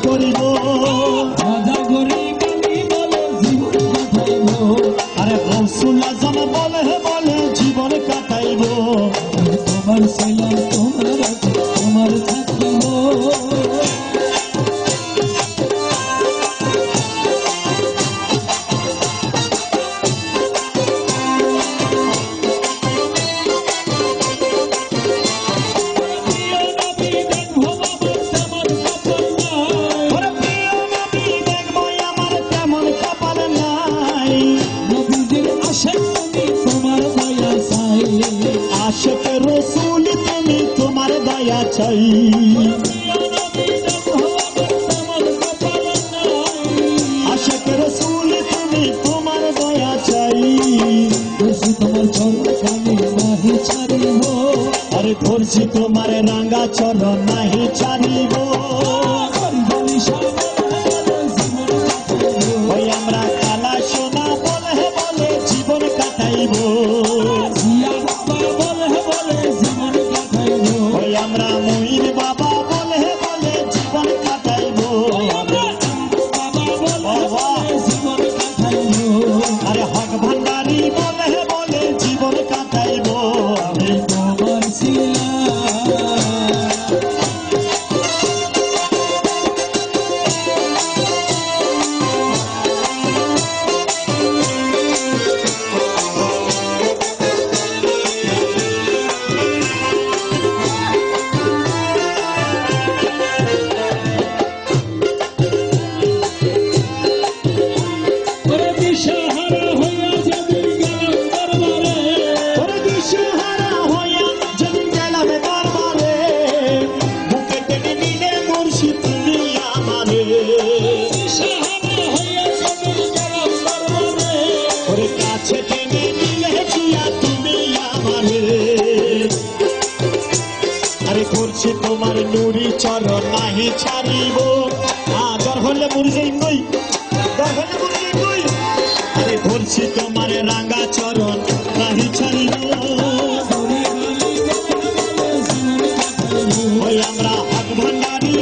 করিব রাজা গরিব আমি বলে জীবন কাটাইব আরে গৌসুল আজম বলে জীবন কাটাইব তোমার ছিলাম তোমার আছে তোমার থাকিব আশিক রসুল তুমি তোমার দয়া চাই আশিক রসুল তুমি তোমার দয়া চাই তোমার চরণ নাহি ছাড়িব আরে ধরছি তোমার রাঙ্গা চরণ নাহি ছাড়িব ওই আমরা কালা সোনা বলে জীবন কাটাইব ওই আমরা মহির বাবা বলে জীবন কাটাইব আরে হক ভান্ডারি বলে জীবন কাটাইব আমি তোমার ছিলাম করছি তোমার নুরি চরণ নাহি ছাড়িব দর হলে মুরজেই নই আরে ধরছি তোমার রাঙ্গা চরণ নাহি ছাড়িব ওই আমরা হক ভান্ডারি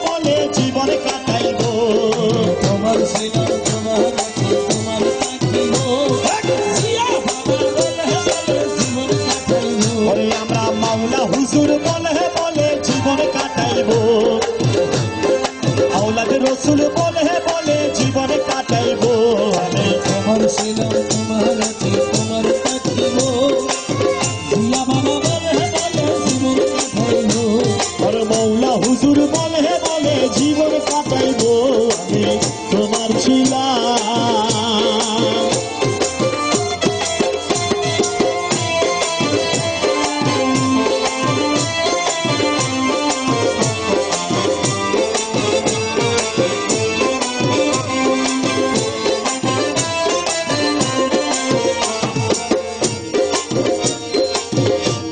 বলে জীবন কাটাইব তোমার ছিলাম তোমার আছে তোমার থাকিব ওই আমরা মাওলা হুজুর বলে জীবন কাটাইব আওলাদ রসুল বলে জীবন কাটাইব আমি তোমার ছিলাম তোমার আছে তোমার থাকিব জিয়া বাবা বলে জীবন কাটাইব আর মাওলা হুজুর বলে জীবন কাটাইব আমি তোমার ছিলাম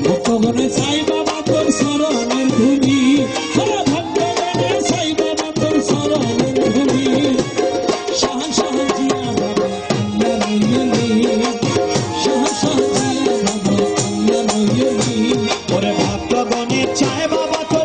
ভক্তগণে চাই বাবা তোর শরণের ধুনি ভক্তগণে চাই বাবা তোর শরণের ধুনি শাহান শাহান জিয়া বাবা আল্লাহ নইলি শাহান শাহান জিয়া বাবা আল্লাহ নইলি ওরে ভক্তগণে চায় বাবা তোর